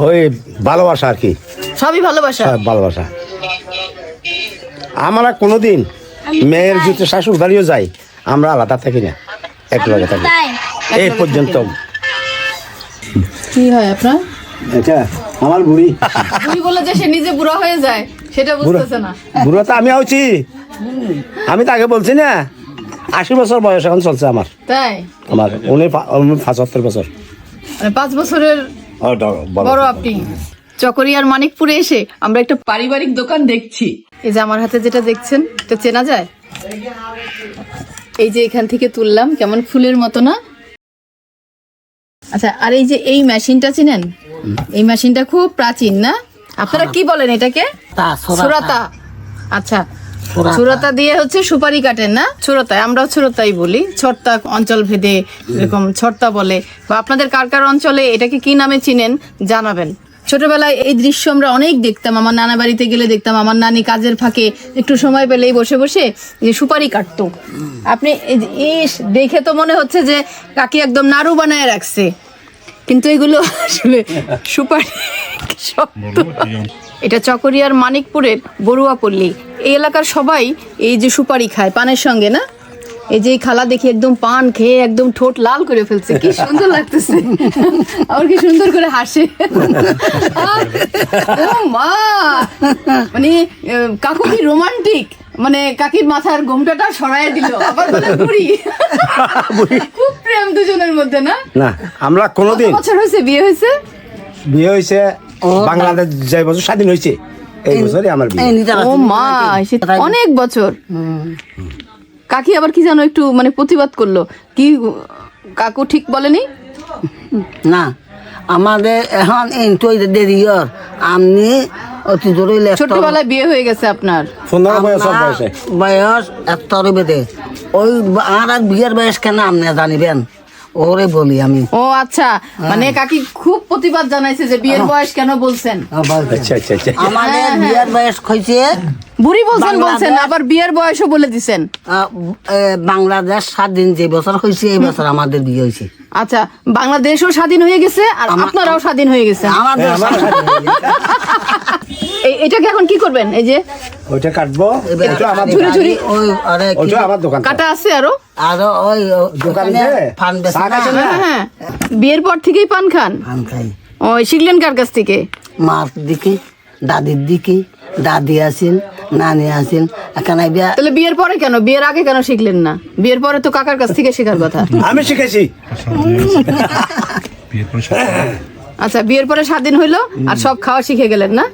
ওই ভালোবাসা আর কি, সবই ভালোবাসা। সব ভালোবাসা। আমরা কোনোদিন মেয়ের যদি শাশুড় বাড়িও যাই, আমরা আলাদা থাকি না, এক লগে থাকি এই পর্যন্ত। কি হয় আপনার? আচ্ছা, আমার বুড়ি বুড়ি বলে যে সে নিজে বুড়া হয়ে যায় সেটা বুঝতেছে না। বুড়া তো আমি হচ্ছি, আমি তো আগে বলছি না 80 বছর বয়স এখন চলছে আমার। তাই আমার 75 বছর। মানে 5 বছরের বড় আপনি। চকরিয়ার মানিকপুরে এসে আমরা একটা পারিবারিক দোকান দেখছি। এই যে আমার হাতে যেটা দেখছেন এটা চেনা যায়? এই যে এখান থেকে তুললাম, কেমন ফুলের মতো না? আচ্ছা, আর এই যে এই মেশিনটা চিনেন? এই মেশিনটা খুব প্রাচীন না? আপনারা কি বলেন এটাকে? সুরাতা। আচ্ছা, সুরাতা দিয়ে হচ্ছে সুপারি কাটেন না? ছুরতায়, আমরাও ছুরতাই বলি। ছর্তা অঞ্চল ভেদে এরকম ছর্তা বলে। বা আপনাদের কার কার অঞ্চলে এটাকে কি নামে চিনেন জানাবেন। ছোটবেলায় এই দৃশ্য আমরা অনেক দেখতাম, আমার নানা বাড়িতে গেলে দেখতাম আমার নানি কাজের ফাঁকে একটু সময় পেলেই বসে বসে যে সুপারি কাটতো। আপনি দেখে তো মনে হচ্ছে যে কাকি একদম নাড়ু বানায় রাখছে, কিন্তু এগুলো আসলে সুপারি শক্ত। এটা চকরিয়ার মানিকপুরের বড়ুয়াপল্লী। এই এলাকার সবাই এই যে সুপারি খায় পানের সঙ্গে না? এই যে খালা দেখি একদম পান খেয়ে একদম ঠোঁট লাল করে ফেলছে, কি সুন্দর লাগতেছে। আর কি সুন্দর করে হাসে। ও মা, মানে কাকু কি রোমান্টিক, মানে কাকির মাথার ঘোমটাটা সরায় দিল, আবার বলে বুড়ি। খুব প্রেম দুজনের মধ্যে না? না, আমরা কোনোদিন। কত বছর হয়েছে বিয়ে হয়েছে? বিয়ে হয়েছে বাংলাদেশ যে বছর স্বাধীন হয়েছে এই বছরই আমার বিয়ে। ও মা, অনেক বছর। কাকি আবার কি জানো একটু মানে প্রতিবাদ করলো, কি কাকু ঠিক বলেনি? না, আমাদের এখন দেরি আপনি অতি জোরে ছোটবেলায় বিয়ে হয়ে গেছে আপনার? 15 বয়সে বয়স এত বেদে ওই আর বিয়ের বয়স কেন আপনি জানিবেন? ওরে বলি আমি। ও আচ্ছা, মানে কাকি খুব প্রতিবাদ জানাইছে যে বিয়ের বয়স কেন বলছেন। আচ্ছা আচ্ছা আচ্ছা। আমাদের বিয়ের বয়স হয়েছে বুড়ি বলছেন, আবার বিয়ের বয়সও বলে দিছেন। বাংলাদেশ স্বাধীন যে বছর হয়েছে এই বছর আমাদের বিয়ে হয়েছে। আচ্ছা, বাংলাদেশও স্বাধীন হয়ে গেছে আর আপনারাও স্বাধীন হয়ে গেছে। এটাকে এখন কি করবেন? এই যে ওইটা কাটবো, ঝুড়ি ঝুড়ি ওইটা আমার দোকান কাটা আছে আরো ওই দোকানে পান হ্যাঁ, বিয়ের পর থেকেই পান খান? খাই। ওই শিখলেন কার কাছ থেকে? মার দিকে, দাদির দিকে। দাদি আছেন, নানি আছেন। এখানে তাহলে বিয়ের পরে কেন, বিয়ের আগে কেন শিখলেন না? বিয়ের পরে তো কাকার কাছ থেকে শেখার কথা। আমি শিখেছি। আচ্ছা, বিয়ের পরে স্বাধীন হইলো আর সব খাওয়া শিখে গেলেন না?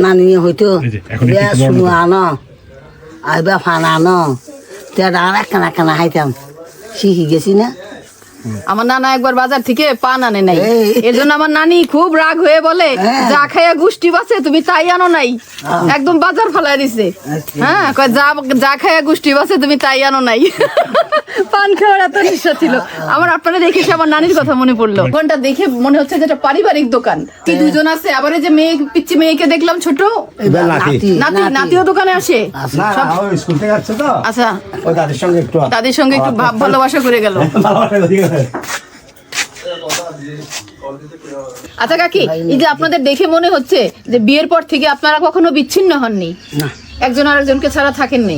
নানি হয়তো শুনু আনো, আইবা ফান আনো, তেরা আর একখানা খাইতাম, শিখে গেছি না। আমার নানা একবার বাজার থেকে পান আনে নাই, এর জন্য আমার নানি খুব রাগ হয়ে বলে, যা খাইয়া গুষ্টি বাঁচে তুমি তাই আনো নাই, একদম বাজার ফেলাই দিছে। হ্যাঁ, যা খাইয়া গুষ্টি বাঁচে তুমি তাই আনো নাই। পান খাওয়ার এত নেশা ছিল আমার। আপনারা দেখে আমার নানির কথা মনে পড়লো। দোকানটা দেখে মনে হচ্ছে যেটা পারিবারিক দোকান। কি দুজন আছে? আবার এই যে মেয়ে, পিচ্ছি মেয়েকে দেখলাম ছোট, নাতিও দোকানে আসে। আচ্ছা, তাদের সঙ্গে একটু ভাব ভালোবাসা করে গেল। আচ্ছা কাকি, এই যে আপনাদের দেখে মনে হচ্ছে যে বিয়ের পর থেকে আপনারা কখনো বিচ্ছিন্ন হননি, একজন আরেকজনকে ছাড়া থাকেননি,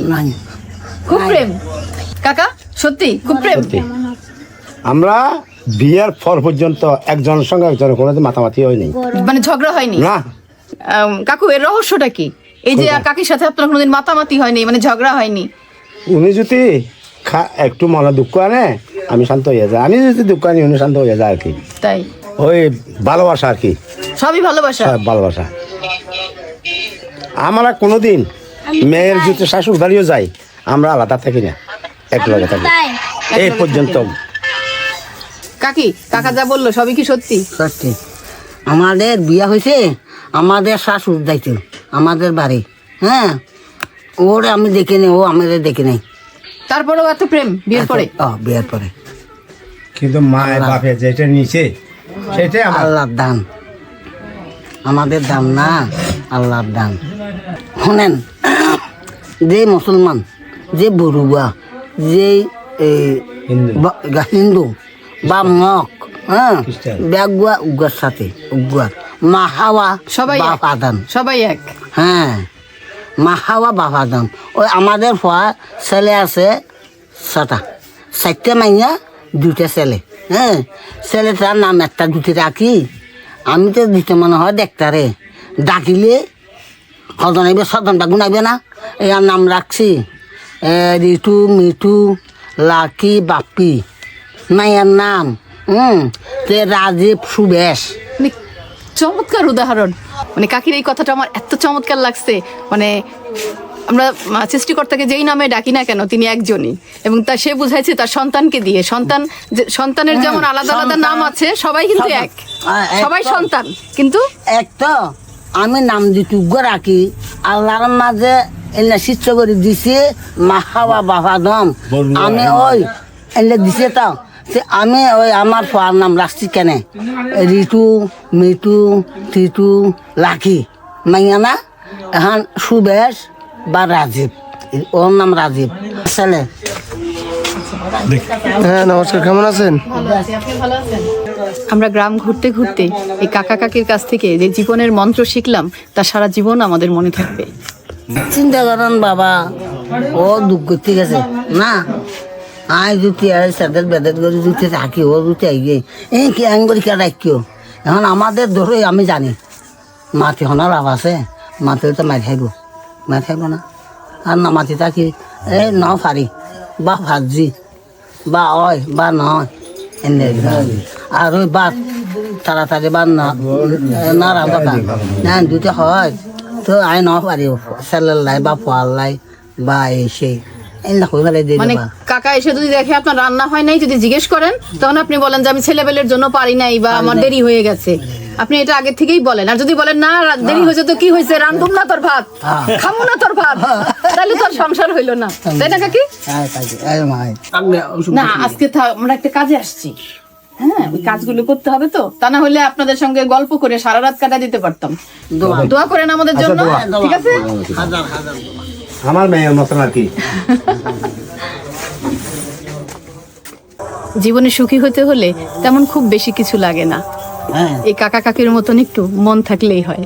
খুব প্রেম। কাকা সত্যি খুব প্রেম? আমরা বিয়ের পর পর্যন্ত একজনের সঙ্গে একজনের কোনোদিন মাতামাতি হয়নি, মানে ঝগড়া হয়নি না। কাকু এর রহস্যটা কি? এই যে কাকির সাথে আপনার কোনোদিন মাতামাতি হয়নি, মানে ঝগড়া হয়নি? উনি যদি একটু মনে দুঃখ আনে আমি শান্ত হয়ে যাই, আমি যদি দুঃখ আনি উনি শান্ত হয়ে যায় আর কি। তাই ওই ভালোবাসা আর কি, সবই ভালোবাসা। ভালোবাসা। আমরা কোনোদিন মেয়ের যদি শাশুড় বাড়িও যাই, আমরা আলাদা থাকি না, এক লগে থাকি এই পর্যন্ত। কাকি, কাকা যা বললো সবই কি সত্যি? সত্যি। আমাদের বিয়ে হয়েছে, আমাদের শাশুড় যাইতো আমাদের বাড়ি। হ্যাঁ, ওর আমি দেখি নেই, ও আমাদের দেখি নেই। তারপরেও এত প্রেম বিয়ের পরে? বিয়ের পরে। কিন্তু মায়ের বাপে যেটা নিচে সেটাই আল্লাহর দান, আমাদের দান না, আল্লাহর দান। শোনেন, যে মুসলমান, যে বড়ুয়া, যে হিন্দু বা মক হ্যাঁ ব্যাগুয়া উগ্রার সাথে উগ্রার মা হাওয়া সবাই বাপ এক। আদম সবাই এক। হ্যাঁ মা হাওয়া বাপ আদম ওই আমাদের পর ছেলে আছে 6টা 4টে মাইয়া 2টে ছেলে হ্যাঁ ছেলেটার নাম একটা দুটি রাখি আমি তো দিতে মনে হয় দেখতারে ডাকিলে কজন আইবে 6জনটা গুনাইবে না এর নাম রাখছি রিটু মিঠু লাকি বাপি মায়ের নাম তে রাজীব সুবেশ। মানে চমৎকার উদাহরণ। মানে কাকির এই কথাটা আমার এত চমৎকার লাগছে। মানে আমরা সৃষ্টিকর্তাকে যেই নামে ডাকি না কেন তিনি একজনই, এবং তা সে বুঝাইছে তার সন্তানকে দিয়ে। সন্তানের যেমন আলাদা আলাদা নাম আছে, সবাই কিন্তু এক, সবাই সন্তান কিন্তু এক। তো আমি নাম দিতে রাখি আল্লাহর মাঝে এনে শিষ্য করে দিছে মা হাওয়া বাবা দম আমি ওই এনে দিছে তাও আমি ওই আমার ফার নাম রাখছি কেন রিটু মিটু টিটু লাকি মাইয়া না এখন সুবেশ বা রাজীব ওর নাম রাজীব ছেলে। হ্যাঁ নমস্কার, কেমন আছেন? আমরা গ্রাম ঘুরতে ঘুরতে এই কাকা কাকির কাছ থেকে যে জীবনের মন্ত্র শিখলাম তা সারা জীবন আমাদের মনে থাকবে। চিন্তা করেন বাবা, ও দুঃখ করতে গেছে না আয় জুতি আয় সাদের বেদের করে জুতি থাকি ও জুতি আইগে এই কি আইন করি কে রাখিও। এখন আমাদের ধরে আমি জানি মাটি হনার লাভ আছে, মাটি তো মারি খাইব না আর না মাটি থাকি এই ন ফারি বা ভাজি বা অয় বা নয় এনে আর ওই বাদ তাড়াতাড়ি বা না রাখা না দুটো হয় তো আই ন পারি ছেলের লাই বা পোয়ার লাই বা এই সেই মানে কাকা এসে যদি দেখে আপনার রান্না হয় নাই, যদি জিজ্ঞেস করেন তখন আপনি বলেন যে আমি ছেলেবেলের জন্য পারি নাই বা আমার দেরি হয়ে গেছে। আপনি এটা আগে থেকেই বলেন। আর যদি বলেন না দেরি হয়েছে তো কি হয়েছে, রান্ধুম না তোর ভাত, খামু না তোর ভাত, তাহলে তোর সংসার হইলো না, তাই না কাকি? না আজকে আমরা একটা কাজে আসছি, হ্যাঁ ওই কাজগুলো করতে হবে তো, তা না হলে আপনাদের সঙ্গে গল্প করে সারা রাত কাটা দিতে পারতাম। দোয়া করেন আমাদের জন্য, ঠিক আছে? আমার মেয়ের মতন আর কি। জীবনে সুখী হতে হলে তেমন খুব বেশি কিছু লাগে না, এই কাকা কাকির মতন একটু মন থাকলেই হয়।